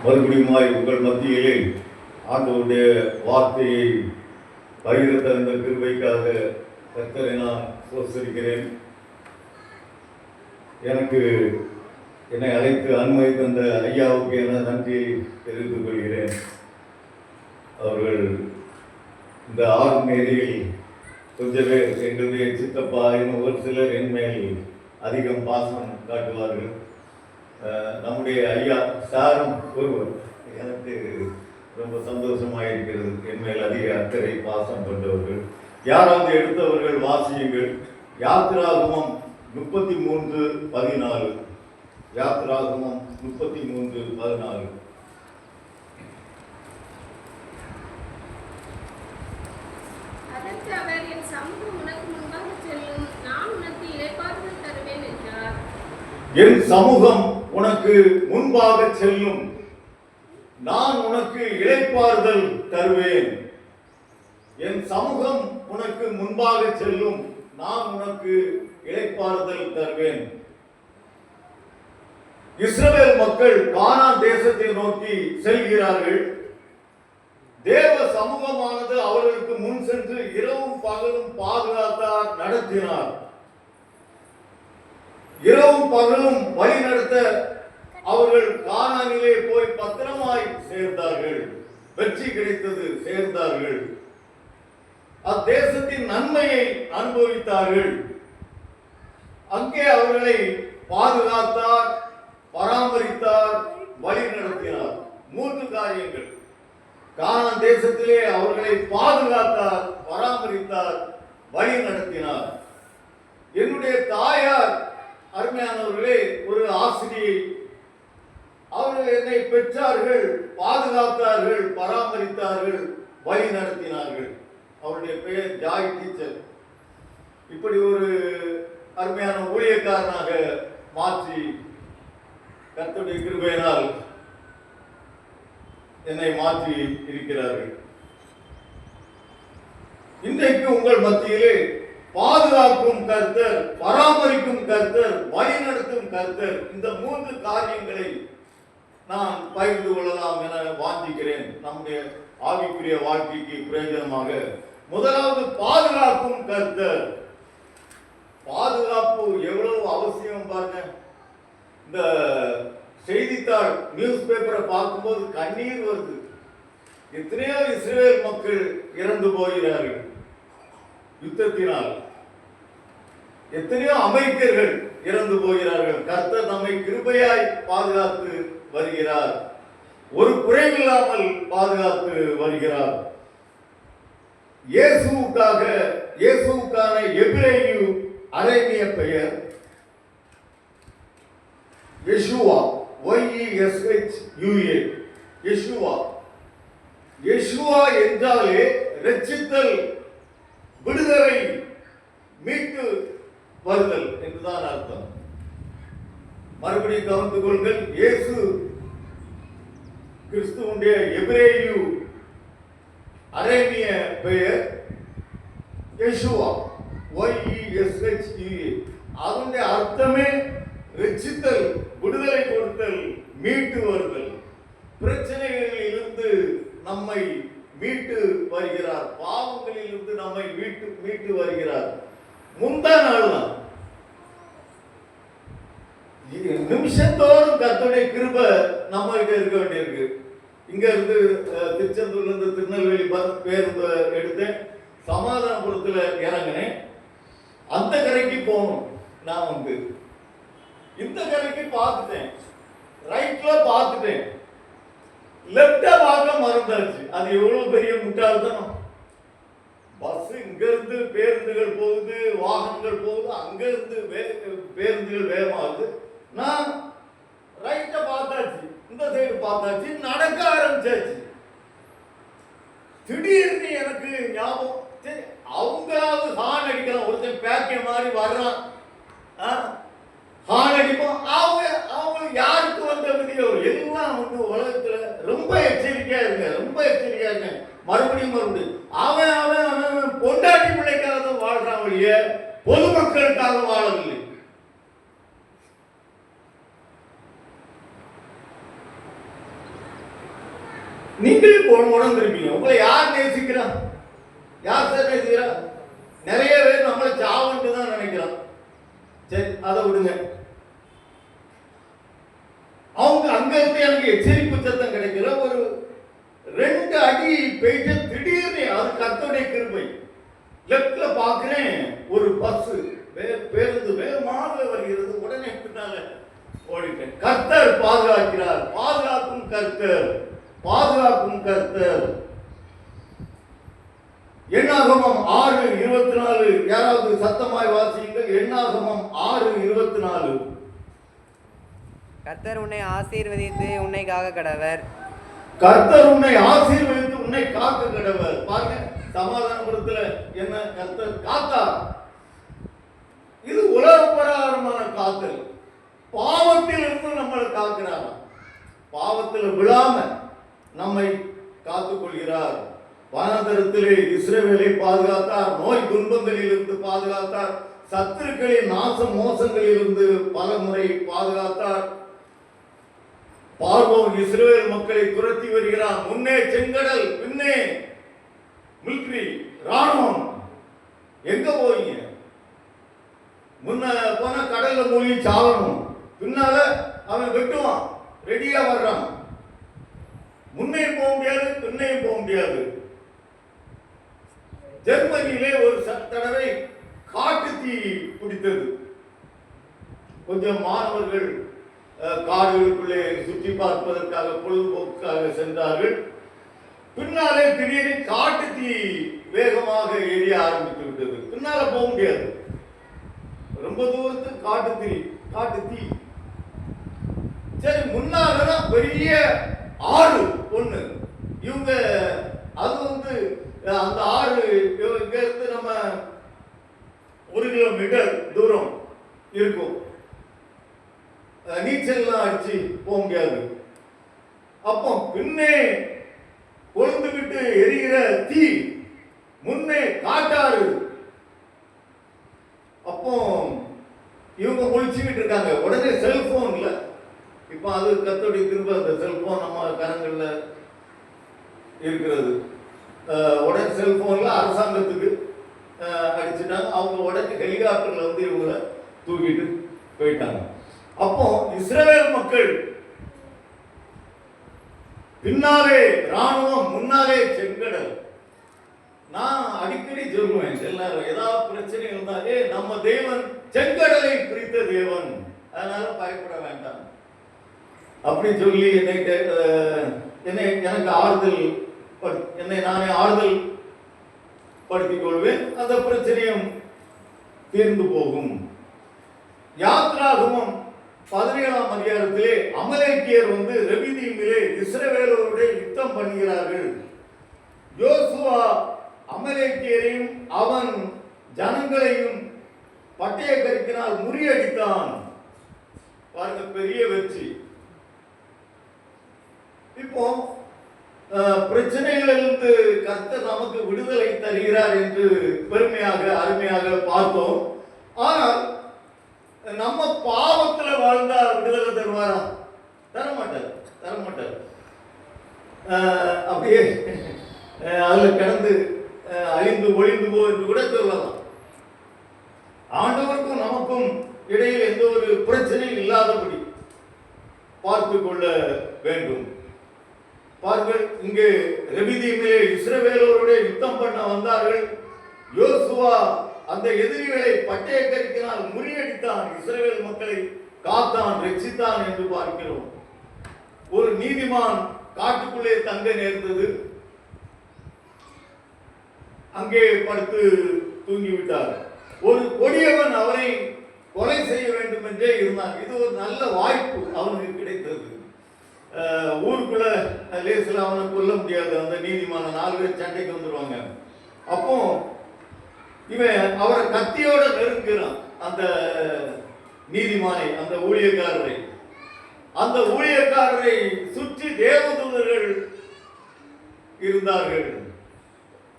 மறுபடியுமாய் உங்கள் மத்தியிலே ஆண்டவருடைய வார்த்தையை பகிர தந்த கிருபைக்காக கர்த்தரை நான் சோசரிக்கிறேன். எனக்கு என்னை அழைத்து அனுமதி தந்த ஐயாவுக்கு என நன்றியை தெரிவித்துக் கொள்கிறேன். அவர்கள் இந்த ஆர்மேரியில் கொஞ்சம் பேர் எங்களுடைய சித்தப்பா இன்னும் ஒரு சிலர் என் மேல் அதிகம் பாசம் காட்டுவார்கள். நம்முடைய ஐயா சாரும் ஒருவர் எனக்கு ரொம்ப சந்தோஷமாக இருக்கிறது. என் மேல் அதிக அக்கறை பாசம் கொண்டவர்கள். யாராவது எடுத்தவர்கள் வாசியுங்கள். யாத்திராகமம் 33:14. யாத்திராகமம் 33:14. என் சமூகம் உனக்கு முன்பாக செல்லும், நான் உனக்கு இளைப்பாறுதல் தருவேன். என் சமூகம் உனக்கு முன்பாக செல்லும், நான் உனக்கு இளைப்பாறுதல் தருவேன். இஸ்ரவேல் மக்கள் கானான் தேசத்தை நோக்கி செல்கிறார்கள். தேவ சமூகமானது அவர்களுக்கு முன் சென்று இரவும் பகலும் பாதுகாத்தார், நடத்தினார். இரவும் பகலும் வழி நடத்த அவர்கள் கானானிலே போய் பத்திரமாய் சேர்ந்தார்கள். வெற்றி கிடைத்தது, சேர்ந்தார்கள். அத்தேசத்தின் நன்மையை அனுபவித்தார்கள். அங்கே அவர்களை பாதுகாத்தார், பராமரித்தார், வழி நடத்தினார். 3 காரியங்கள். கானான் தேசத்திலே அவர்களை பாதுகாத்தார், பராமரித்தார், வழி நடத்தினார். என்னுடைய தாயார் அருமையானவர்களே ஒரு ஆசிரியை. அவர்கள் என்னை பெற்றார்கள், பாதுகாத்தார்கள், பராமரித்தார்கள், வழி நடத்தினார்கள். அவருடைய பெயர் ஜாய் டீச்சர். இப்படி ஒரு அருமையான ஊழியக்காரனாக மாற்றி கர்த்தருடைய கிருபையினால் என்னை மாற்றி இருக்கிறார்கள். இன்றைக்கு உங்கள் மத்தியிலே பாதுகாக்கும் கர்த்தர், பராமரிக்கும் கர்த்தர், வழி நடத்தும் கர்த்தர், இந்த 3 காரியங்களை நான் பகிர்ந்து கொள்ளலாம் என வாஞ்சிக்கிறேன். நம்முடைய ஆவிக்குரிய வாழ்க்கைக்கு பிரயோஜனமாக. முதலாவது, பாதுகாக்கும் கர்த்தர். பாதுகாப்பு எவ்வளவு அவசியம் பாருங்க. இந்த செய்தித்தாள் நியூஸ் பேப்பரை பார்க்கும்போது கண்ணீர் வருது. எத்தனையோ இஸ்ரவேல் மக்கள் இறந்து போகிறார்கள் யுத்தத்தினால். எத்தனையோ அமெரிக்கர்கள் இறந்து போகிறார்கள். கர்த்தர் நம்மை கிருபையாய் பாதுகாத்து வருகிறார். ஒரு குறைவில்லாமல் பாதுகாத்து வருகிறார். இயேசுவுக்கான எபிரேயு அரேபிய பெயர் யெஷுவா. YESHUA. யெஷுவா. யெஷுவா என்றாலே ரட்சித்தல், விடுதலை, மீட்டு வருதல் என்றுதான் அர்த்தம். மறுபடியும் கவனித்துக் கொள்ளுங்கள். இயேசு கிறிஸ்துவுடைய எபிரேயு அரேபிய பெயர் யெஷுவா. YESHUA. அதனுடைய அர்த்தமே ரட்சித்தல், விடுதலை கொடுத்தல், மீட்டு வருதல். பிரச்சனைகளில் இருந்து நம்மை மீட்டு வருகிறார். பாவங்களில் இருந்து நம்மை மீட்டு வருகிறார். முந்தா நாள் தான். நிமிஷத்தோறும் கர்த்தருடைய கிருபை நம்ம கிட்ட இருக்க வேண்டியிருக்கு. இங்க இருந்து திருச்செந்தூர்ல இருந்து திருநெல்வேலி பேருந்து எடுத்தேன். சமாதானபுரத்துல இறங்கினேன். அந்த கரைக்கு போகணும். நான் வந்து இந்த கரைக்கு பார்த்துட்டேன், ரைட்ல பார்த்துட்டேன், லெப்டா பார்க்க மறந்தாச்சு. அது எவ்வளவு பெரிய முட்டாள்தனம். பஸ் இங்க இருந்து பேருந்துகள் போகுது, வாகனங்கள் போகுது, அங்க இருந்து பேருந்துகள் வேகமாகுது. நான் ரைட்ட பார்த்தாச்சு, இந்த சைடு பார்த்தாச்சு, நடக்க ஆரம்பிச்சாச்சு. திடீர்னு எனக்கு ஞாபகம், அவங்களாவது ஹார்ன் அடிக்கலாம். ஒருத்தன் பேக்கிய மாதிரி வர்றான், ஹார்ன் அடிப்போம். அவங்க யாருக்கு வந்த விதியோ எல்லாம் வந்து உலகத்துல ரொம்ப எச்சரிக்கையா இருங்க, ரொம்ப எச்சரிக்கையா இருங்க. மறுபடியும் அவன் பொண்டாட்டி பிள்ளைக்காக தான் வாழ்றான் ஒழிய பொதுமக்களுக்காக வாழவில்லை. நீங்களே உணர்ந்திருப்பீங்க. உங்களை யார் நேசிக்கிறா? யார் சார் நேசிக்கிறா? நிறைய பேர் நம்மளை சாவுன்ட்டு தான் நினைக்கிறான். சரி, அதை விடுங்க. அவங்க அங்க இருந்து எனக்கு எச்சரிப்பு சத்தம் கிடைக்கல. ஒரு 2 அடி போயிட்டு திடீர்னு அது கர்த்தருடைய கிருபை. லெப்ட்ல பாக்குறேன் ஒரு பஸ் பேருந்து வேகமாக வருகிறது. உடனே பின்னால ஓடிட்டேன். கர்த்தர் பாதுகாக்கிறார். பாதுகாக்கும் கர்த்தர், பாதுகாக்கும் கர்த்தர். எண்ணாகமம் 6:24. யாராவது சத்தமாய் வாசியுங்கள். எண்ணாகமம் 6:24. கர்த்தர் உன்னை ஆசீர்வதித்து உன்னை காக்க கடவர். கர்த்தர் உன்னை ஆசீர்வதித்து உன்னை காக்க கடவர். பாருங்க, சமாதானபுரத்துல என்ன கர்த்தர் காத்தார். இது உலக பிரகாரமான காத்தல். பாவத்தில் இருந்து நம்மளை காக்கிறார். பாவத்தில் விழாம நம்மை காத்துக் கொள்கிறார். வனாந்தரத்திலே இஸ்ரவேலை பாதுகாத்தார். நோய் துன்பங்களில் இருந்து பாதுகாத்தார். சத்துருக்களின் நாச மோசங்களில் இருந்து பல முறை பாதுகாத்தார். பார்வோன் இஸ்ரவேல் மக்களை துரத்தி வருகிறான். முன்னே செங்கடல், பின்னே மிலிட்டரி ராணுவம். எங்க போவீங்க? முன்ன போன கடல்ல மூழ்கி சாவணும். பின்னால அவன் வெட்டுவான். ரெடியா வர்றான். முன்னே போக முடியாது, பின்னையும் போக முடியாது. ஜெர்மனியிலே ஒரு தடவை காட்டு தீ பிடித்தது. கொஞ்சம் மாணவர்கள் காடுகளுக்குள்ளே சுற்றி பார்ப்பதற்காக பொழுதுபோக்காக சென்றார்கள். பின்னாலே திடீர்னு காட்டு தீ வேகமாக எரிய ஆரம்பித்து விட்டது. பின்னால போக முடியாது. ரொம்ப தூரத்துக்கு காட்டு தீ. சரி, முன்னாலதான் பெரிய ஆறு ஒண்ணு. இவங்க அது அந்த ஆறு இங்க இருந்து நம்ம 1 கிலோமீட்டர் தூரம் இருக்கும். நீச்சல்லாம் அடிச்சு போக முடியாது. அப்போ பின்னே கொழுந்து விட்டு எரிகிற தீ, முன்னே காட்டாறு. அப்போ இவங்க முழிச்சுக்கிட்டு இருக்காங்க. உடனே செல்போன் இல்ல. இப்ப அது கர்த்தருடைய கிருபை. அந்த செல்போன் நம்ம கரங்கள்ல இருக்கிறது. உடனே செல்போன்ல அரசாங்கத்துக்கு அடிச்சுட்டாங்க. அவங்க உடனே ஹெலிகாப்டர்ல இவங்களை தூக்கிட்டு போயிட்டாங்க. அப்போ இஸ்ரவேல் மக்கள் பின்னாலே ராணுவம், முன்னாலே செங்கடல். நான் அடிக்கடி சொல்லுவேன், எல்லாரும் ஏதாவது பிரச்சனை இருந்தா, நம்ம தேவன் செங்கடலை பிரித்த தேவன், அதனால பயப்பட வேண்டாம் அப்படி சொல்லி எனக்கு ஆறுதல், என்னை நானே ஆறுதல் படுத்திக் கொள்வேன். அந்த பிரச்சனையும் தீர்ந்து போகும். யாத்ராகமம் 17ஆம் அதிகாரத்திலே அமலேக்கியர் ரெபிதீமிலே இஸ்ரவேலோடு யுத்தம் பண்ணுகிறார்கள். யோசுவா அமலேக்கியரையும் அவன் ஜனங்களையும் பட்டய கருக்கினால் முறியடித்தான். பாருங்க, பெரிய வெற்றி. இப்போ பிரச்சனைகளிலிருந்து கர்த்தர் நமக்கு விடுதலை தருகிறார் என்று பெருமையாக அருமையாக பார்த்தோம். ஆனால் நம்ம பாவத்துல வாழ்ந்தா விடுதலை தருவாரா? தரமாட்டார். அப்படியே அதுல கடந்து அழிந்து ஒழிந்து போ என்று கூட சொல்லலாம். ஆண்டவருக்கும் நமக்கும் இடையில் எந்த ஒரு பிரச்சனையும் இல்லாதபடி பார்த்து கொள்ள வேண்டும். பாருங்கள், இங்கே ரெபிதீமிலே இஸ்ரவேலோருடைய யுத்தம் பண்ண வந்தார்கள். யோசுவா அந்த எதிரிகளை பட்டய கருக்கினால் முறியடித்தான். இஸ்ரவேல் மக்களை காத்தான், ரட்சித்தான் என்று பார்க்கிறோம். ஒரு நீதிமான் காட்டுக்குள்ளே தங்க நேர்ந்தது. அங்கே படுத்து தூங்கிவிட்டார். ஒரு கொடியவன் அவரை கொலை செய்ய வேண்டும் என்றே இருந்தான். இது ஒரு நல்ல வாய்ப்பு அவனுக்கு கிடைத்தது. ஊருக்குள்ள லேசில் அவனை கொல்ல முடியாது. அந்த நீதிமான 4 பேர் சண்டைக்கு வந்துருவாங்க. அப்போ இவன் அவரை கத்தியோட நெருக்கிறான். அந்த நீதிமானை, அந்த ஊழியக்காரரை. அந்த ஊழியக்காரரை சுற்றி தேவதூதர்கள் இருந்தார்கள்.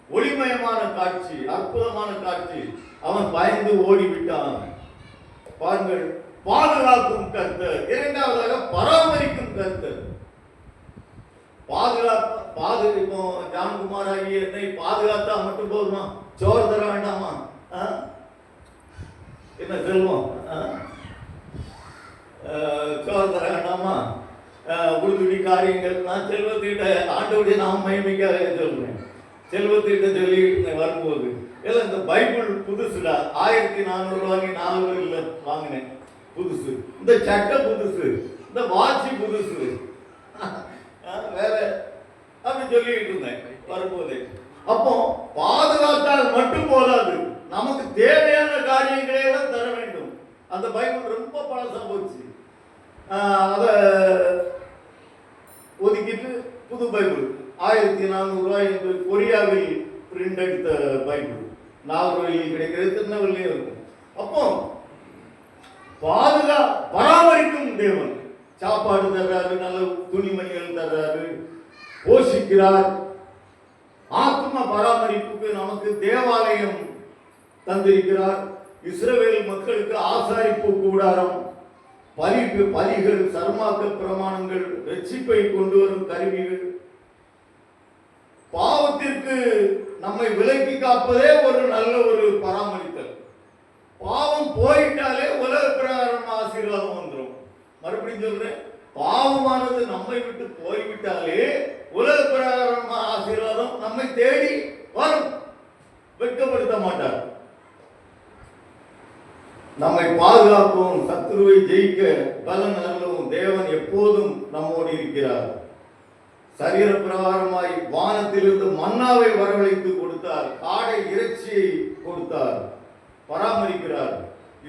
ஒளிமயமான காட்சி, அற்புதமான காட்சி. அவன் பயந்து ஓடிவிட்டான். பாருங்கள், பாதுகாக்கும் கர்த்தர். இரண்டாவதாக பராமரிக்கும் கர்த்தர். இப்போ ஜான்குமார் ஆகிய என்னை பாதுகாத்தா மட்டும் போதுமா? சோறு தர வேண்டாமா? என்ன செல்வம், சோறு தர வேண்டாமா? உடுதுடி காரியங்கள் நான் செல்வத்திட்ட ஆண்டோடைய நாம் மகிமைக்காக சொல்றேன். செல்வத்திட்ட சொல்லி வரும்போது எல்லாம் இந்த பைபிள் புதுசுடா, 1400 ரூபாய்க்கு 4 வரையில வாங்கினேன், புதுசு. இந்த சட்டை புதுசு, இந்த வாட்சி புதுசு, வேற அப்படி சொல்லிட்டு இருந்தேன் வரும்போது. அப்போ பாதுகாத்தால் மட்டும் போதாது, நமக்கு தேவையான காரியங்களை எல்லாம் தர வேண்டும். அந்த பைபிள் ரொம்ப பழசா போச்சு, அதை ஒதுக்கிட்டு புது பைபிள் 1400 ரூபாய் என்று கொரியாவில் பிரிண்ட் எடுத்த பைபிள், நாகர்கோயிலில் கிடைக்கிறது, திருநெல்வேலியும் இருக்கும். அப்போ பராமரிக்கும் தேவன், சாப்பாடு தர்றாரு, நல்ல துணிமணிகள் தர்றாரு, போஷிக்கிறார். ஆத்ம பராமரிப்புக்கு நமக்கு தேவாலயம் தந்திருக்கிறார். இஸ்ரவேல் மக்களுக்கு ஆசாரிப்பு கூடாரம், பலிகள், சர்மாக்க பிரமாணங்கள், ரட்சிப்பை கொண்டு வரும் கருவிகள். பாவத்திற்கு நம்மை விலக்கி காப்பதே ஒரு நல்ல ஒரு பராமரித்தல். பாவம் போயிட்டாலே உலக பிரகாரம் ஆசீர்வாதம் வந்துடும். மறுபடியும் சொல்றேன், பாவமானது நம்மை விட்டு போய்விட்டாலே உலக பிரகாரம் ஆசீர்வாதம் நம்மை தேடி வரும், வெட்கப்படுத்த மாட்டார். நம்மை பாதுகாக்கவும் சத்துருவை ஜெயிக்க பலன் அருளவும் தேவன் எப்போதும் நம்மோடு இருக்கிறார். சரீர பிரகாரமாய் வானத்திலிருந்து மன்னாவை வரவழைத்து கொடுத்தார், காடை இறைச்சியை கொடுத்தார், பராமரிக்கிறார்.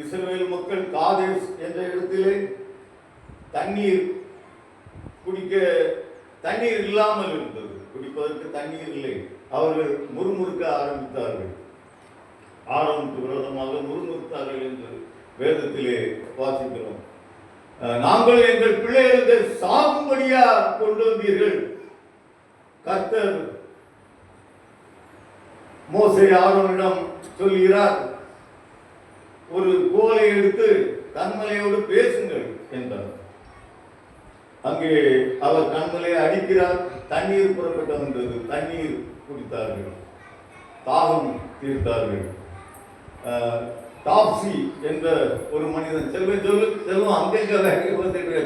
இஸ்ரவேல் மக்கள் காதேஸ் என்ற இடத்திலே தண்ணீர் குடிக்க தண்ணீர் இல்லாமல் இருந்தது, குடிப்பதற்கு தண்ணீர் இல்லை. அவர்கள் முறுமுறுக்க ஆரம்பித்தார்கள், ஆரோனுக்கு விரோதமாக முறுமுறுத்தார்கள் என்று வேதத்திலே வாசிக்கிறோம். நாங்கள் எங்கள் பிள்ளைகளுக்கு சாகும்படியா கொண்டு வந்தீர்கள். கர்த்தர் மோசே ஆரோனிடம் சொல்கிறார், ஒரு கோலை எடுத்து கண்மலையோடு பேசுங்கள் என்றார். அங்கே அவர் கண்மலையை அடிக்கிறார், தண்ணீர் புறப்பட்டு வந்தது, தண்ணீர் குடித்தார்கள், தாகம் தீர்த்தார்கள். டாப்சி என்ற ஒரு மனிதன், செல்வம் அங்கங்க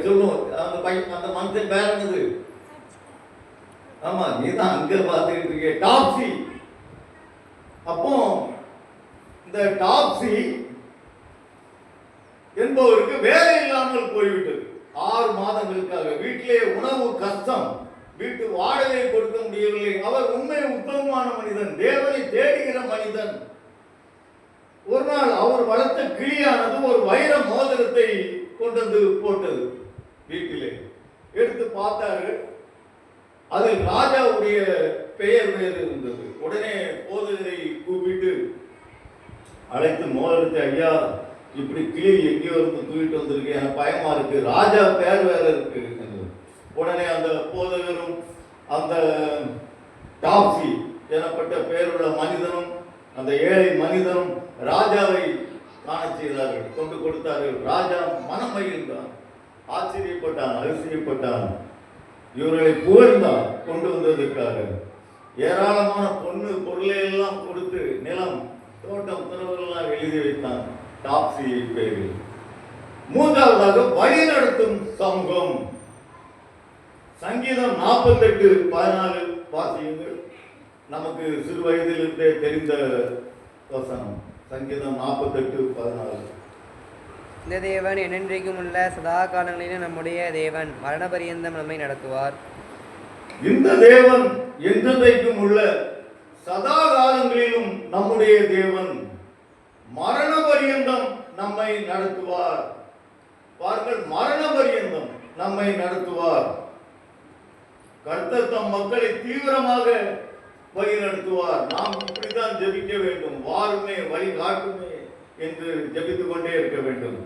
சொல்லுவோம், அந்த பையன், அந்த மனுஷன் பேர் என்னது? ஆமா, நீதான் அங்க பார்த்துக்கிட்டு இருக்க, டாப்சி. அப்போ இந்த டாப்சி என்பவருக்கு வேலை இல்லாமல் போய்விட்டது. 6 மாதங்களுக்காக வீட்டிலே உணவு கஷ்டம், வீட்டு வாடகை கொடுக்க முடியவில்லை. அவர் உண்மை உத்தமமான மனிதன், தேவனை தேடுகிற மனிதன். ஒரு நாள் அவர் வளர்த்த கிளியானது ஒரு வைர மோதிரத்தை கொண்டு வந்து போட்டது. வீட்டிலே எடுத்து பார்த்தார்கள், அதில் ராஜாவுடைய பெயர் வேறு இருந்தது. உடனே போதகரை கூப்பிட்டு அழைத்து மோதிரத்தை, ஐயா இப்படி கிளி எங்கேயோ இருந்து தூக்கிட்டு வந்திருக்கு, எனக்கு பயமா இருக்கு, ராஜா பெயர் வேற இருக்கு. உடனே அந்த போதகரும் அந்த டாப்சி எனப்பட்ட பெயருள்ள மனிதனும் அந்த ஏழை மனிதனும் ராஜாவை காண செய்தார்கள், கொண்டு கொடுத்தார்கள். ராஜா மனம் மகிழ்ந்தான், ஆச்சரியப்பட்டான், அதிசயப்பட்டான், இவர்களை புகழ்ந்தான் கொண்டு வந்ததற்காக. ஏராளமான பொருளை எல்லாம் கொடுத்து நிலம், தோட்டம், துறவெல்லாம் எழுதி வைத்தான் டாப்சி பெயரில். 3வதாக வழி நடத்தும் சமூகம். சங்கீதம் 48:14 வாசியுங்கள். நமக்கு சிறு வயதிலிருந்தே தெரிந்த வசனம். சங்கீதம் 48:14. இந்த தேவன் என்னென்றைக்கும் உள்ள சதா காலங்களிலும் நம்முடைய தேவன், மரண பரியந்தம் நம்மை நடத்துவார். இந்த தேவன் என்றென்றைக்கும் உள்ள சதா காலங்களிலும் நம்முடைய தேவன், மரண பரியந்தம் நம்மை நடத்துவார். பாருங்கள், மரண பரியந்தம் நம்மை நடத்துவார். கர்த்தர் தம் மக்களை தீவிரமாக வழி நடத்துவார். நாம் இப்படித்தான் ஜெபிக்க வேண்டும், வாருமே வழி காட்டுமே என்று ஜெபித்துக் கொண்டே இருக்க வேண்டும்.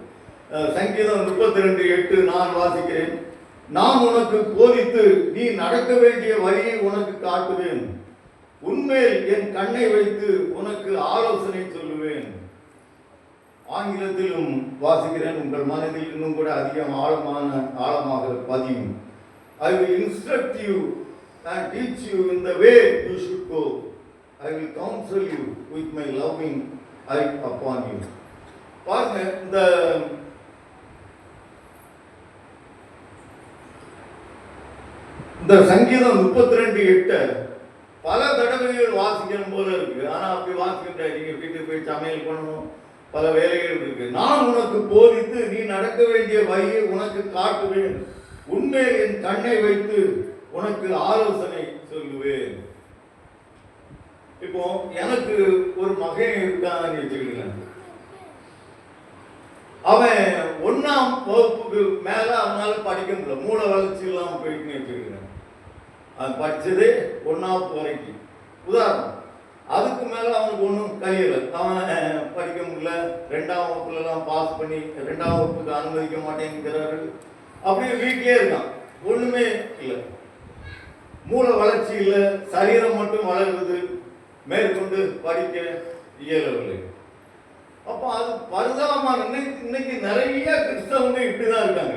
சங்கீதம் 32:8 நான் வாசிக்கிறேன். நான் உனக்கு போதித்து நீ நடக்க வேண்டிய வழியை உனக்கு காட்டுவேன், உன்மேல் என் கண்ணை வைத்து உனக்கு ஆலோசனை சொல்லுவேன். ஆங்கிலத்திலும் வாசிக்கிறேன், உங்கள் மனதில் இன்னும் கூட அதிகம் ஆழமாக பதியும். I will instruct you and teach you in the way you should go. I will counsel you with my loving eye upon you. பாருங்க, இந்த சங்கீதம் 32:8 பல தடவைகள் வாசிக்கணும் போல இருக்கு. ஆனா அப்படி வாசிக்கின்ற நீங்க வீட்டுக்கு போய் சமையல் பண்ணணும், பல வேலைகள் இருக்கு. நான் உனக்கு போதித்து நீ நடக்க வேண்டிய வழியை உனக்கு காட்டுவேன், உண்மையில் என் கண்ணை வைத்து உனக்கு ஆலோசனை சொல்லுவேன். இப்போ எனக்கு ஒரு மகன் இருக்கான்னு வச்சுக்கிடுங்க. அவன் 1ஆம் வகுப்புக்கு மேல அவனால படிக்க முடியல, மூளை வளர்ச்சி இல்லாம போயிட்டுன்னு வச்சுக்கிடுங்க. அவன் படிச்சதே 1ஆம் வரைக்கும். உதாரணம், அதுக்கு மேல அவனுக்கு ஒன்றும் கையில அவன் படிக்க முடியல. 2ஆம் வகுப்புலாம் பாஸ் பண்ணி 2ஆம் வகுப்புக்கு அனுமதிக்க மாட்டேங்கிறாரு. அப்படியே வீட்டிலே இருக்கான், ஒண்ணுமே இல்லை, மூளை வளர்ச்சி இல்லை, சரீரம் மட்டும் வளருது, மேற்கொண்டு படிக்க இயலவில்லை. அப்போ அது பரிதாபமான. இன்னைக்கு நிறைய கிறிஸ்தவங்க இப்படிதான் இருக்காங்க.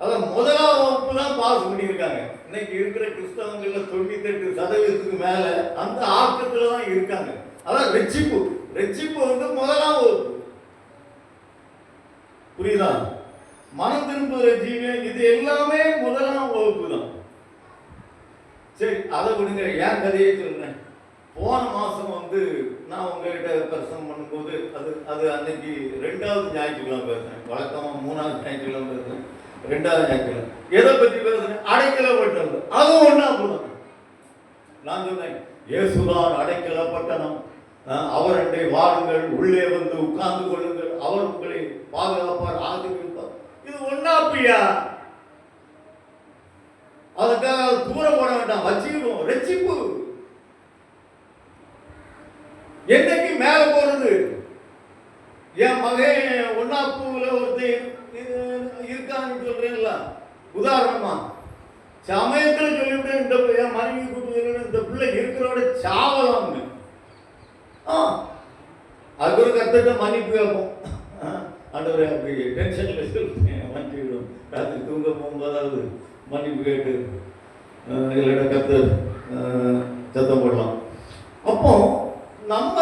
அதான் 1ஆம் வகுப்பு தான் பாஸ் பண்ணியிருக்காங்க. இன்னைக்கு இருக்கிற கிறிஸ்தவங்கள்ல 98% மேல அந்த ஆக்கத்துல தான் இருக்காங்க. அதான் ரட்சிப்பு 1ஆம் வகுப்பு. புரியுதா? மனம் திரும்புகிற ஜீவன் இது எல்லாமே 1ஆம் வகுப்பு தான். சரி, அதை விடுங்க, ஏன் கதையை சொல்றேன். போன மாசம் நான் உங்ககிட்ட பிரசங்கம் பண்ணும்போது அது அன்னைக்கு 2வது ஞாயிற்றுக்கிழமை பேசுறேன். வழக்கமா 3வது ஞாயிற்றுக்கிழமை பேசுறேன், 2வது ஞாயிற்றுக்கிழமை எதை பற்றி பேசுறேன்? அடைக்கலப்பட்டது. அதுவும் ஒண்ணா போனோம். நான் சொன்னேன், இயேசுதான் அடைக்கலப்பட்டனம், அவர் அண்டை வாருங்கள், உள்ளே வந்து உட்கார்ந்து கொள்ளுங்கள், அவர் உங்களை பாதுகாப்பார், ஆதரிப்பார். இது ஒண்ணாப்பியா? அதுக்காக தூரம் போட வேண்டாம், வச்சுக்கிறோம். ரட்சிப்பு என்னைக்கு மேல போறது? என் மகன் 1ஆம் ஒருத்தர் இருக்கான்னு சொல்றேன்ல, உதாரணமா சமயத்தில் சொல்லிவிட்டு இந்த என் மனைவி கூப்பிட்டு இந்த பிள்ளை இருக்கிறோட சாவலாம். அது ஒரு கருத்தை மன்னிப்பு கேட்போம். ஆண்டவரே அப்படி டென்ஷன்ல சொல்லுங்க, மன்னிச்சிடும். ராத்திரி தூங்க போகும்போதாவது மன்னிப்பு கேட்டு இல்லைன்னா கத்து சத்தம் போடலாம். அப்போ நம்ம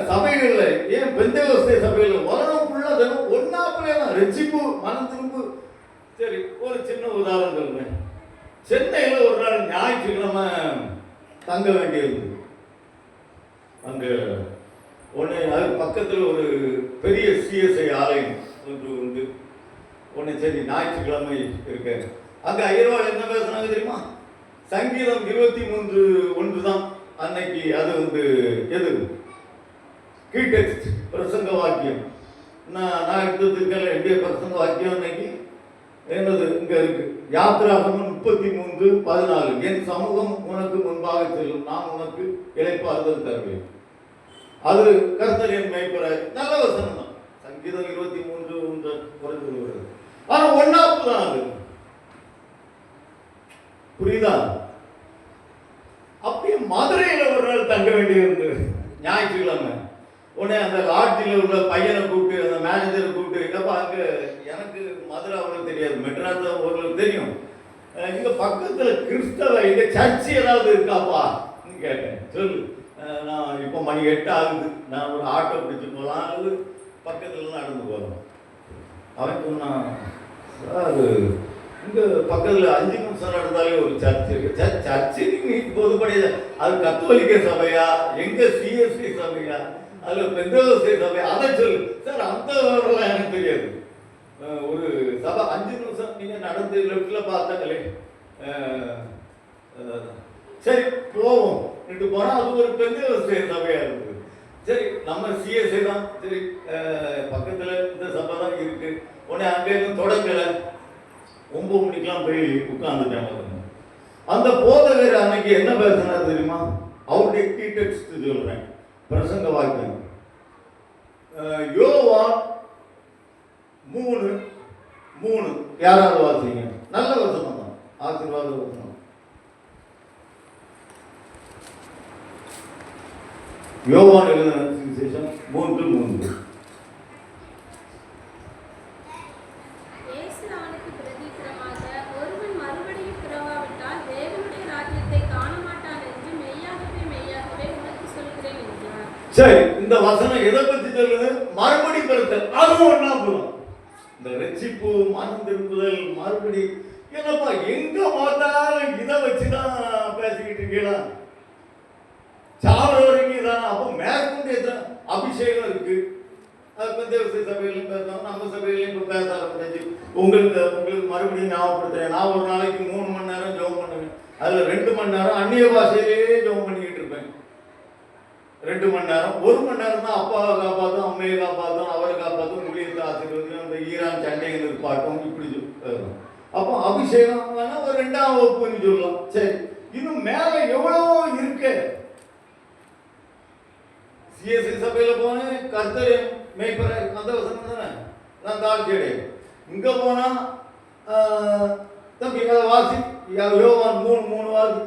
சபைகள்ல, ஏன் பெந்தேகோஸ்தே சபைகள்ல உலகம் ஃபுல்லா தினம் 1ஆம் தான் ரட்சிப்பு, மனம் திரும்பு. சரி, ஒரு சின்ன உதாரணம் சொல்றேன். சென்னையில ஒரு நாள் ஞாயிற்றுக்கிழமை தங்க வேண்டியது. அங்க ஒன்று, அது பக்கத்தில் ஒரு பெரிய சிஎஸ்ஐ ஆலயம் ஒன்று உண்டு. ஒன்று சரி, ஞாயிற்றுக்கிழமை இருக்க அங்க ஐயர்வாள் என்ன பேசுனாங்க தெரியுமா? சங்கீதம் 23:1 தான் அன்னைக்கு. அது எது கீடெக்ஸ்ட் பிரசங்க வாக்கியம். நான் எடுத்ததுக்கெல்லாம் எங்கே பிரசங்க வாக்கியம் அன்னைக்கு என்னது இங்க இருக்கு. யாத்திராகமம் 33:14. என் சமூகம் உனக்கு முன்பாக செல்லும், நான் உனக்கு இளைப்பாறுதல் தருவேன். அது கர்த்தர் என் மேய்ப்பராய். நல்ல வசனம் தான். சங்கீதம் 23:1 குறைஞ்சு வருது. ஆனா 1ஆம் தான் அது. புரியுதா? அப்படியே மதுரையில ஒரு நாள் தங்க வேண்டியிருந்து ஞாயிற்றுக்கிழமை. உடனே அந்த லாட்ஜில் உள்ள பையனை கூப்பிட்டு, அந்த மேனேஜரை கூப்பிட்டு, இல்லப்பா அங்க எனக்கு மதுரை அவ்வளவு தெரியாது, மெட்ராஸ் ஓரளவு தெரியும், இங்க பக்கத்துல கிறிஸ்தவ இங்க சர்ச்சு ஏதாவது இருக்காப்பா கேட்டேன். சொல்லு, நான் இப்போ மணி 8 ஆகுது, நான் ஒரு ஆட்டோ பிடிச்சி போகலாம், அது பக்கத்துல நடந்து போகலாம். அவன் சொன்னான், சார் இங்க பக்கத்துல 5 நிமிஷம் நடந்தாலே ஒரு சர்ச் இருக்கு. சர்ச்சு நீ பொதுப்படையா அது கத்தோலிக்க சபையா, எங்க சிஎஸ்சி சபையா, அதுல பெந்தேகோஸ்தே சபையா, அதை சொல்லு. சார் அந்த விவரம் எனக்கு தெரியாது. ஒரு சபை 5 நிமிஷம் நீங்க நடந்து லெப்ட்ல பார்த்தாங்களே, சரி போவோம் ரெண்டு போனா அது ஒரு பெந்தேகோஸ்தே சபையா இருக்குது. சரி நம்ம சிஎஸ்சி தான், சரி பக்கத்துல இந்த சபை தான் இருக்கு. உடனே அங்கே இருந்து தொடங்கல, 9 மணிக்கெல்லாம் போய் உட்கார்ந்துட்டாங்க. அந்த போதகர் அன்னைக்கு என்ன பேசினார் தெரியுமா? அவருடைய டெக்ஸ்ட் சொல்றேன், பிரசங்க வாக்கியம். யோவான் 3:3. யாராவது வாசிங்க. நல்ல வசனம் தான், ஆசீர்வாத வசனம். யோவான் எழுதின சுவிசேஷம் 3:3. ஒருவன் மறுபடியும் பிறவாவிட்டால் தேவனுடைய சரி, இந்த வசனம் எதை பத்தி சொல்லுது? மறுபடி பிறத்தல். அதுவும் ஒண்ணா போகும். இந்த ரட்சிப்பு, மனம் திரும்புதல், மறுபடி என்னப்பா எங்க பார்த்தாலும் இதை வச்சுதான் பேசிக்கிட்டு இருக்கீங்களா? சாவர வரைக்கும் இதான். அப்போ மேற்கொண்டு எத்தனை அபிஷேகம் இருக்கு. அது பெந்தேகோஸ்தே சபையிலையும் பேசணும், நம்ம சபையிலையும் இப்போ பேச ஆரம்பிச்சு. உங்களுக்கு மறுபடியும் ஞாபகப்படுத்துறேன். நான் ஒரு நாளைக்கு 3 மணி நேரம் ஜெபம் பண்ணுவேன். அதுல 2 மணி நேரம் அந்நிய பாஷையிலேயே ஜெபம் பண்ணிக்கிட்டு இருப்பேன். 2 மணி நேரம். 1 மணி நேரம் தான் அப்பாவை காப்பாற்றும், அம்மையை காப்பாற்றும், அவரை காப்பாற்றும், ஊழியத்தை ஆசீர்வதிக்கும், அந்த ஈரான் சண்டைகள் பார்க்கும். இப்படி அப்போ அபிஷேகம் வேணா ஒரு 2ஆம் வகுப்புன்னு சொல்லலாம். சரி, இன்னும் மேல எவ்வளவோ இருக்கு. சிஎஸ்சி சபையில போனேன், கர்த்தர் மேய்ப்பரார், அந்த வசனம் தானே, நான் தாழ்ச்சியடை. இங்க போனா தம்பி அதை வாசி, யோவான் 3:3 வாசி.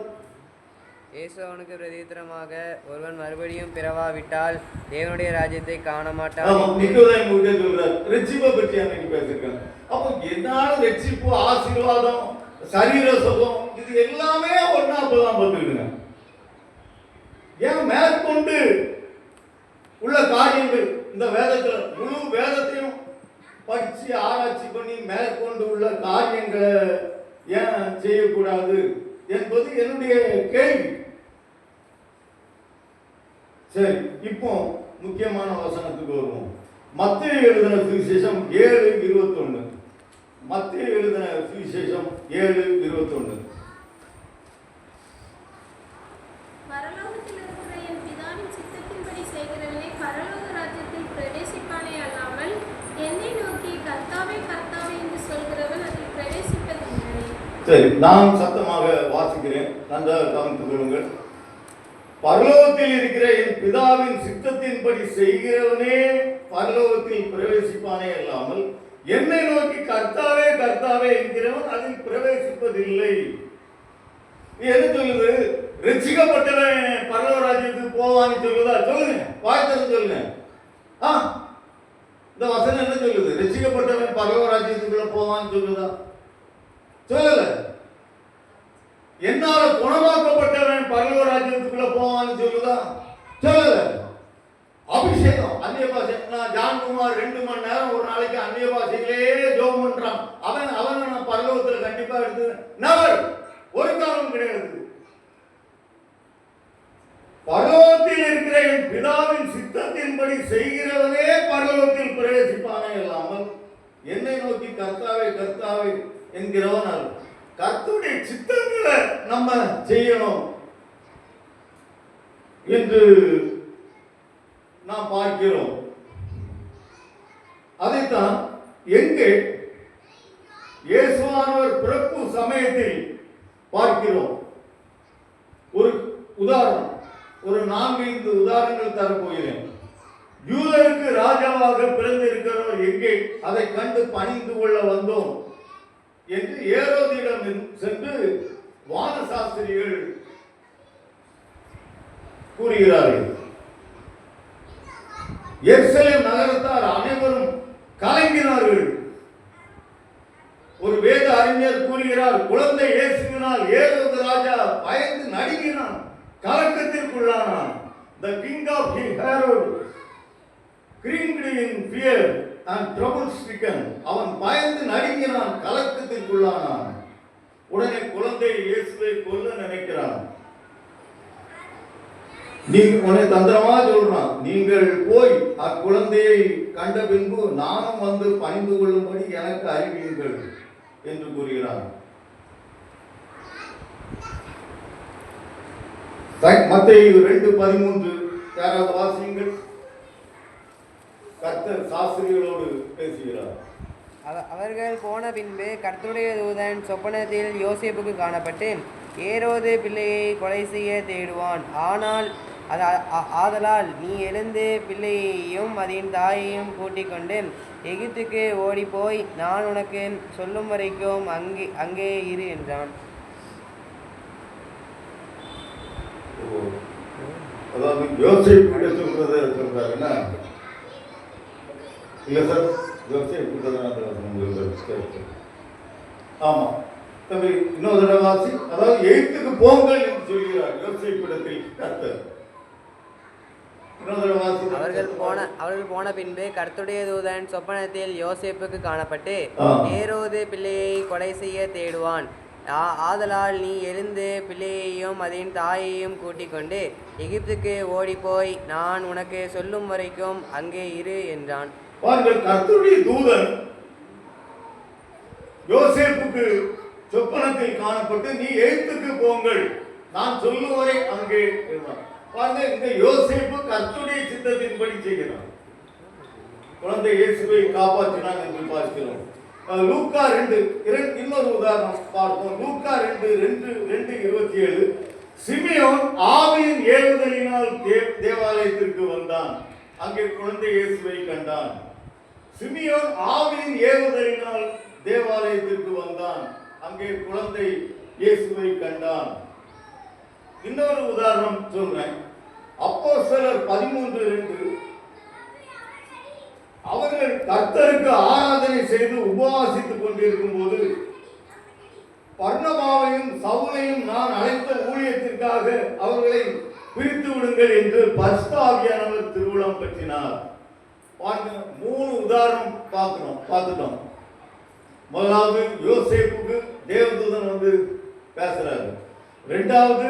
இயேசு அவனுக்கு பிரதித்திரமாக, ஒருவன் மறுபடியும் பிறவாவிட்டால் தேவனுடைய ராஜ்யத்தை காண மாட்டான். நிக்கோதேமு கிட்ட சொல்றார், ரட்சிப்பை பற்றி அன்னைக்கு பேசிருக்காங்க. அப்போ என்னால ரட்சிப்பு, ஆசீர்வாதம், சரீர சுகம், இது எல்லாமே ஒன்னா அப்பதான் பார்த்துக்கிடுங்க. ஏன் மேற்கொண்டு உள்ள காரியங்கள் இந்த வேதத்துல முழு வேதத்தையும் படிச்சு ஆராய்ச்சி பண்ணி மேற்கொண்டு உள்ள காரியங்களை ஏன் செய்யக்கூடாது என்பது என்னுடைய கேள்வி. சரி, இப்போ முக்கியமான வசனத்துக்கு வருவோம். மத்தேயு எழுதின சுவிசேஷம் 7:21. மத்தேயு எழுதின சுவிசேஷம் 7:21. சரி, நான் சத்தமாக வாசிக்கிறேன், நன்றாக கவனித்துக் கொள்ளுங்கள். பரலோகத்தில் இருக்கிற என் பிதாவின் சித்தத்தின்படி செய்கிறவனே பரலோகத்தில் பிரவேசிப்பானே அல்லாமல் என்னை நோக்கி கர்த்தாவே கர்த்தாவே என்கிறவன் அதில் பிரவேசிப்பதில்லை. என்ன சொல்லுது? ரட்சிக்கப்பட்டவன் பரலோக ராஜ்யத்துக்கு போவான்னு சொல்லுதா? சொல்லுங்க, வாய்த்தது சொல்லுங்க. இந்த வசனம் என்ன சொல்லுது? ரட்சிக்கப்பட்டவன் பரலோக ராஜ்யத்துக்குள்ள போவான்னு சொல்லுதா? சொல்லல. என்னால குணமாக்கப்பட்டவன் பரலோக ராஜ்யத்துக்குள்ள போவான்னு சொல்லுதா? சொல்லல. அபிஷேகம், அந்நிய பாஷை. நான் ஜான்குமார் 2 மணி நேரம் ஒரு நாளைக்கு அந்நிய பாஷையிலே ஜெபம் பண்றான். அவனை நான் பரலோகத்துல கண்டிப்பா எடுத்து நவர் ஒரு காலம் கிடையாது. பரலோகத்தில் இருக்கிற என் பிதாவின் சித்தத்தின்படி செய்கிறவனே பரலோகத்தில் பிரவேசிப்பானே இல்லாமல் என்னை நோக்கி கர்த்தாவே கர்த்தாவே என்கிறவன் கர்த்தருடைய சித்தங்களை நம்ம செய்யணும் என்று நாம் பார்க்கிறோம். அதைத்தான் எங்கே இயேசுவானவர் பிறப்பு சமயத்தில் பார்க்கிறோம். ஒரு உதாரணம், ஒரு 4-5 உதாரணங்கள் தரப்போகிறேன். யூதருக்கு ராஜாவாக பிறந்திருக்கிறவர் எங்கே? அதை கண்டு பணிந்து கொள்ள வந்தோம் என்று ஏரோதிடம் சென்று வானசாஸ்திரிகள் கூறுகிறார்கள். எருசலேம் நகரத்தார் அனைவரும் கலங்கினார்கள். ஒரு வேத அறிஞர் கூறுகிறார், குழந்தை இயேசுவினால் ஏரோது ராஜா பயந்து நடுங்கினான், கலக்கத்திற்குள்ளானான். The king of Herod cringed in fear and trouble stricken. அவன் பயந்து நடுங்கினான், கலக்கத்திற்குள்ளானான். உடனே குழந்தை இயேசுவை கொல்ல நினைக்கிறான். நீ உன்னை தந்திரமா சொல்றான், நீங்கள் போய் அக்குழந்தையை கண்ட பின்பு நானும் வந்து பணிந்து கொள்ளும்படி எனக்கு அறிவியுங்கள் என்று கூறுகிறான். மத்தேயு 2:13 யாராவது வாசியுங்கள். கர்த்தர் சாஸ்திரிகளோடு பேசுகிறார். அவர்கள் போன பின்பு கர்த்தருடைய தூதன் சொப்பனத்தில் யோசேப்புக்கு காணப்பட்டு, ஏரோது பிள்ளையை கொலை செய்ய தேடுவான், ஆதலால் நீ எழுந்து பிள்ளையையும் அதன் தாயையும் கூட்டிக் கொண்டு எகிப்துக்கு ஓடிப்போய் நான் உனக்கு சொல்லும் வரைக்கும் அங்கே இரு என்றான். அதாவது யோசேப்பு கிட்ட சொல்றதை சொல்றாருன்னா இல்ல சார், யோசேப்பு ஆமா தம்பி, இன்னொரு தடவை வாசி. அதாவது எகிப்துக்கு போங்கள் என்று சொல்கிறார் யோசேப்பிடத்தில் கர்த்தர். அவர்கள் போன பின்பு கர்த்தருடைய தூதன் சொப்பனத்தில் யோசேப்புக்கு காணப்பட்டு, ஏரோது பிள்ளையை கொலை செய்ய தேடுவான். ஆதலால் நீ எழுந்து பிள்ளையையும் அதன் தாயையும் கூட்டிக் கொண்டு எகிப்துக்கு ஓடிப்போய் நான் உனக்கு சொல்லும் வரைக்கும் அங்கே இரு என்றான். கர்த்தருடைய தூதன் யோசேப்புக்கு சொப்பனத்தில் காணப்பட்டு, நீ எகிப்துக்கு போங்கள், நான் சொல்லும் வரை அங்கே இருந்தான். பாருங்க, இந்த யோசேப்பு கர்த்தருடைய சித்தத்தின்படி செய்கிறான். குழந்தை இயேசுவை காப்பாற்றினான் என்று பார்க்கிறோம். லூக்கா 2 இன்னொரு உதாரணம் பார்ப்போம். லூக்கா 2:27 சிமியோன் ஆவியின் ஏவுதலினால் தேவாலயத்திற்கு வந்தான், அங்கே குழந்தை இயேசுவை கண்டான். சிமியோன் ஆவியின் ஏவுதலினால் தேவாலயத்திற்கு வந்தான், அங்கே குழந்தை இயேசுவை கண்டான். இன்னொரு உதாரணம் சொல்றேன். அப்போஸ்தலர் 13:2 அவர்கள் கர்த்தருக்கு ஆராதனை செய்து உபவாசித்துக் கொண்டிருக்கும் போது பர்னபாவையும் சவுலையும் நான் அழைத்த ஊழியத்திற்காக அவர்களை பிரித்து விடுங்கள் என்று பரிசுத்த ஆவியானவர் திருவுளம் பற்றினார். 3 உதாரணம் பார்த்துட்டோம். முதலாவது யோசேப்புக்கு தேவதூதன் வந்து பேசுறாரு. 2வது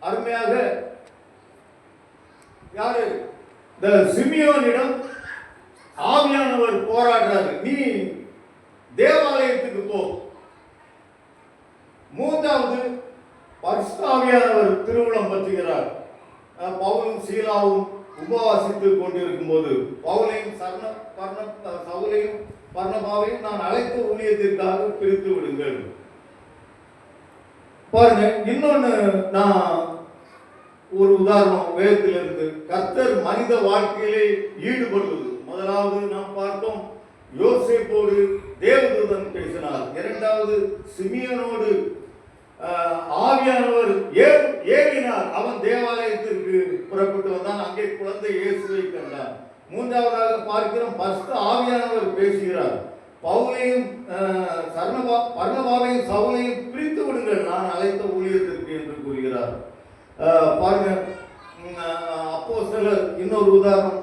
அருமையாக யாரு இந்த சிமியோனிடம் ஆவியானவர் போராடுறாரு, நீ தேவாலயத்துக்கு போ. 3வது பரிசுத்த ஆவியானவர் திருவுளம் பற்றுகிறார். பவுலும் சீலாவும் உபவாசித்துக் கொண்டிருக்கும் போது பவுலையும் சவுலையும் பர்னபாவையும் நான் அழைத்த ஊழியத்திற்காக பிரித்து விடுங்கள். பாருங்க, இன்னொன்னு நான் ஒரு உதாரணம் வேதத்திலிருந்து கர்த்தர் மனித வாழ்க்கையிலே ஈடுபடுவது. முதலாவது நாம் பார்த்தோம், யோசேப்போடு தேவதூதன் பேசினார். 2வது சிமியோனோடு ஆவியானவர் ஏவினார், அவன் தேவாலயத்திற்கு புறப்பட்டு வந்தான், அங்கே குழந்தை இயேசுவை கண்டான். 3வதாக பார்க்கிறோம், பரிசுத்த ஆவியானவர் பேசுகிறார், பவுலையும் பர்னபாவையும் சவுலையும் பிரித்து விடுங்கள், நான் அழைத்த ஊழியத்திற்கு என்று கூறுகிறார். பாருங்க, அப்போஸ்தலர் இன்னொரு உதாரணம்.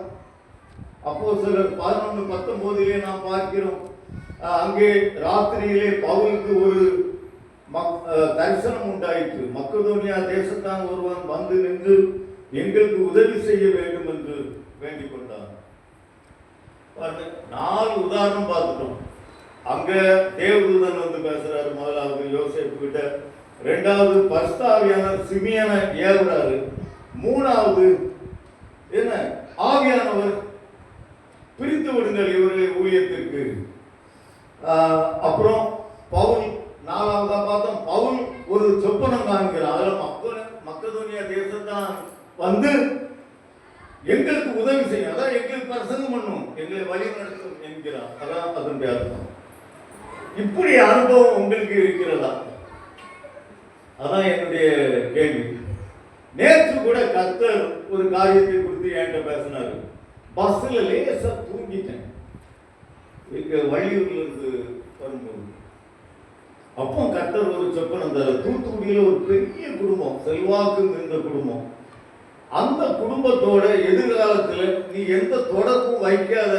அப்போஸ்தலர் 11:19 நாம் பார்க்கிறோம், அங்கே ராத்திரியிலே பவுலுக்கு ஒரு தரிசனம் உண்டாயிற்று. மக்கதோனியா தேசத்தான் ஒருவன் வந்து நின்று எங்களுக்கு உதவி செய்ய வேண்டும் என்று வேண்டிக் கொண்டார். 4 உதாரணம் பார்த்துட்டோம். அங்க தேவதூதன் வந்து பேசுறாரு, முதலாவது யோசேப்பு கிட்ட. 2வது பரிசுத்த ஆவியானவர் சிமியோனை ஏவுறாரு. 3வது என்ன, ஆவியானவர் பிரித்து விடுங்கள் இவர்களை ஊழியத்திற்கு. அப்புறம் பவுல் 4வதா பார்த்தோம், பவுல் ஒரு சொப்பனம் காண்கிறார். அதுல மக்கதோனியா தேசத்தான் வந்து எங்களுக்கு உதவி செய்யும், அதான் எங்களுக்கு பிரசங்கம் பண்ணும், எங்களை வழி நடத்தும் என்கிறார். அதான் அதனுடைய அர்த்தம். இப்படி அனுபவம் உங்களுக்கு இருக்கிறதா? அதான் என்னுடைய கேள்வி. நேற்று கூட கர்த்தர் ஒரு காரியத்தை குறித்து என்கிட்ட பேசினாரு. பஸ்ல லேசா தூங்கிட்டேன், இங்க வள்ளியூர்ல இருந்து வரும்போது. அப்போ கர்த்தர் ஒரு சொப்பனம் தர, தூத்துக்குடியில ஒரு பெரிய குடும்பம், செல்வாக்கு இருந்த குடும்பம். அந்த குடும்பத்தோட எதிர்காலத்துல நீ எந்த தொடர்பும் வைக்காத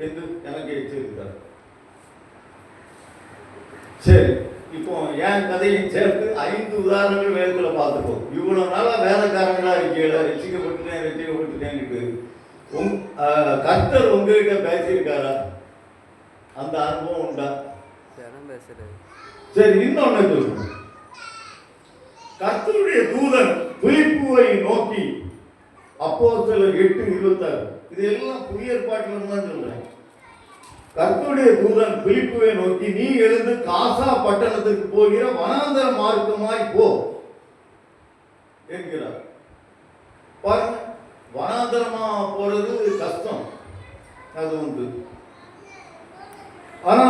என்று எனக்கு எச்சரித்தார். சரி, இப்போ என் கதையும் சேர்த்து 5 உதாரணங்கள் வேதத்துல பார்த்துப்போம். இவ்வளவு நாளா வேலைக்காரங்களா இருக்கீங்களா, ரசிக்கப்பட்டுட்டேன்னு கர்த்தர் உங்ககிட்ட பேசியிருக்காரா? அந்த அனுபவம் உண்டா? சரி, இன்னொன்னு சொல்லுங்க. கர்த்தருடைய தூதன் பிலிப்புவை நோக்கி, அப்போஸ்தலர் 8:26, இது எல்லாம் புதிய ஏற்பாட்டில் தான் சொல்றேன். கர்த்தருடைய தூதன் பிலிப்புவை நோக்கி, நீ எழுந்து காசா பட்டணத்துக்கு போகிற வனாந்தர மார்க்கமாய் போ என்கிறார். பாருங்க, வனாந்தரமா போறது கஷ்டம், அது உண்டு. ஆனா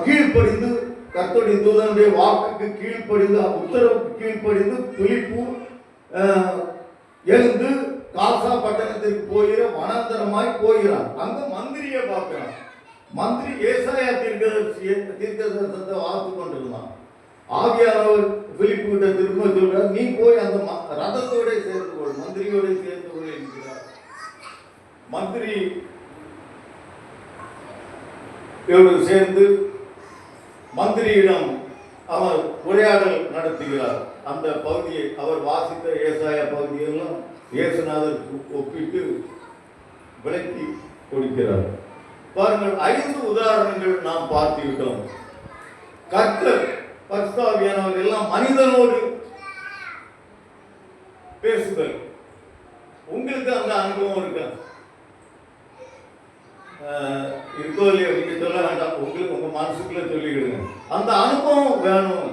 கீழ்ப்படிந்து கர்த்தருடைய தூதனுடைய வாக்குக்கு கீழ்ப்படிந்து, உத்தரவுக்கு கீழ்ப்படிந்து பிலிப்பு எழுந்து காசா பட்டணத்திற்கு போகிற வனாந்தரமாய் போகிறான். அங்க மந்திரியை பார்க்கிறான். மந்திரி ஏசாயா தீர்க்கதரிசனத்தை வார்த்து கொண்டிருந்தான். ஆவியானவர் பிலிப்பு கிட்ட திரும்ப சொல்றார், நீ போய் அந்த ரதத்தோட சேர்ந்து கொள், மந்திரியோட சேர்ந்து கொள் என்கிறார். மந்திரி சேர்ந்து மந்திரியிடம் அவர் உரையாடல் நடத்துகிறார். அந்த பகுதியை அவர் வாசித்த ஏசாயா பகுதியெல்லாம் இயேசுநாதருக்கு ஒப்பிட்டு விளக்கி கொடுக்கிறார். பாருங்கள், 5 உதாரணங்கள் நாம் பார்த்துவிட்டோம். கர்த்தர் பரிசுத்தாவியானவர் எல்லாம் மனிதனோடு பேசுதல். உங்களுக்கு அந்த அனுபவம் இருக்கா? இருக்கோ இல்லையோ நீங்க சொல்ல வேண்டாம், உங்களுக்கு உங்க மனசுக்குள்ள சொல்லிக்கிடுங்க. அந்த அனுபவம் வேணும்.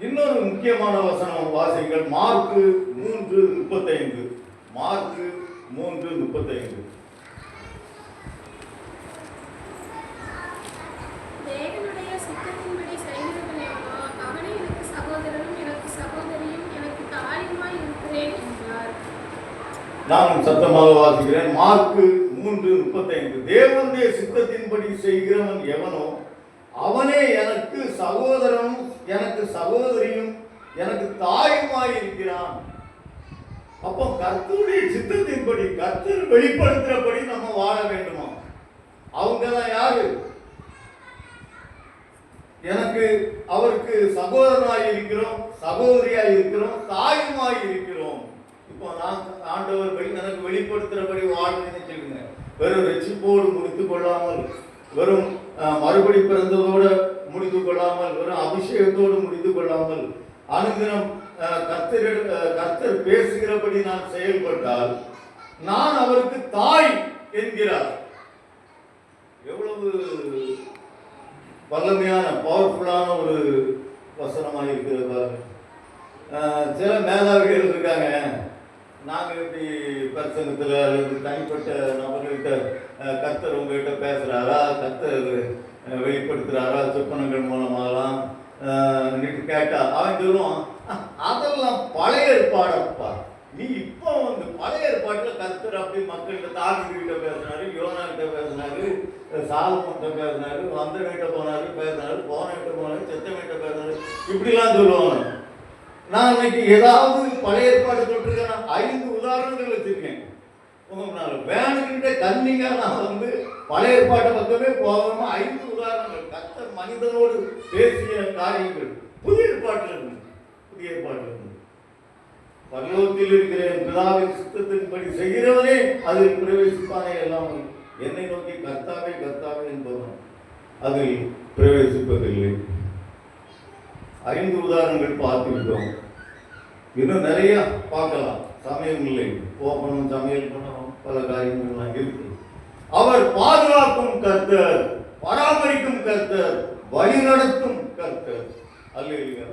இன்னொரு முக்கியமான வசனம் வாசிங்கள், மார்க்கு 3:35. மார்க்கு 3:35. தேவனுடைய சித்தத்தின்படி செய்கிறவனேவோ அவனே எனக்கு சகோதரனும் எனக்கு சகோதரியும் எனக்கு தாயுமாய் இருக்கிறேன் என்றார். நான் சத்தமாக வாசிக்கிறேன். மார்க்கு 3:35. தேவனுடைய சித்தத்தின்படி செய்கிறவன் எவனோ அவனே எனக்கு சகோதரனும் எனக்கு சகோதரியும் எனக்கு தாயுமாய் இருக்கிறான். அப்போ கர்த்தருடைய சித்தத்தின்படி கர்த்தர் வெளிப்படுத்துறபடி நம்ம வாழ வேண்டுமா? அவங்க தான் யாரு? எனக்கு அவருக்கு சகோதரனாய் இருக்கிறோம், சகோதரியாய் இருக்கிறோம், தாயுமாய் இருக்கிறோம். இப்போ நான் ஆண்டவர் எனக்கு வெளிப்படுத்துறபடி வாழ்றேன்னு சொல்லுங்க. வெறும் ரட்சிப்போடு முடித்துக் கொள்ளாமல், வெறும் மறுபடி பிறந்ததோடு முடித்துக் கொள்ளாமல், வெறும் அபிஷேகத்தோடு முடித்துக் கொள்ளாமல், அனுதினம் கர்த்தர் பேசுகிறபடி நான் செயல்பட்டால் நான் அவருக்கு தாய் என்கிறார். எவ்வளவு வல்லமையான பவர்ஃபுல்லான ஒரு வசனமாக இருக்கிறது. சில மேதாவிகள் இருக்காங்க, நாங்கள் இப்படி பிரசங்கத்தில் அல்லது தனிப்பட்ட நபர்கள்கிட்ட கர்த்தர் உங்ககிட்ட பேசுகிறாரா, கர்த்தர் வெளிப்படுத்துகிறாரா சொப்பனங்கள் மூலமாகலாம் கேட்டா அவன் சொல்லுவான், அதெல்லாம் பழைய ஏற்பாடப்பா, நீ இப்போ வந்து பழைய ஏற்பாட்டில் கர்த்தர் அப்படி மக்கள்கிட்ட தாவிகிட்ட பேசினாரு, யோனா கிட்ட பேசினாரு, சாலமோன்கிட்ட பேசினாரு, வந்த வீட்டை போனாரு பேசினாரு, போன வீட்டை போனாரு, செத்த வீட்டை பேசினாரு, இப்படிலாம் சொல்லுவாங்க. நான் இன்னைக்கு ஏதாவது பழைய ஏற்பாடு சொல்லிருக்கேன். 5 உதாரணங்கள் வச்சிருக்கேன் உங்க முன்னால. வேணுகிட்ட கண்ணிங்க நான் வந்து பழைய ஏற்பாட்டை பக்கமே போகாம 5 உதாரணங்கள் கர்த்தர் மனிதனோடு பேசிய காரியங்கள் புதிய ஏற்பாட்டில் இருந்து. புதிய ஏற்பாட்டில் இருந்து பரலோகத்தில் இருக்கிற பிதாவின் சித்தத்தின்படி செய்கிறவனே அதில் பிரவேசிப்பானே. எல்லாம் என்னை நோக்கி கர்த்தாவே கர்த்தாவே என்பவன் அதில் பிரவேசிப்பதில்லை. 5 உதாரணங்கள் பார்த்துவிட்டோம். இன்னும் நிறைய பார்க்கலாம், சமயம் இல்லை. போகணும், சமையல் பண்ணணும், பல காரியங்கள்லாம் இருக்கு. அவர் பாதுகாக்கும் கர்த்தர், பராமரிக்கும் கர்த்தர், வழி நடத்தும் கர்த்தர். அல்லேலூயா.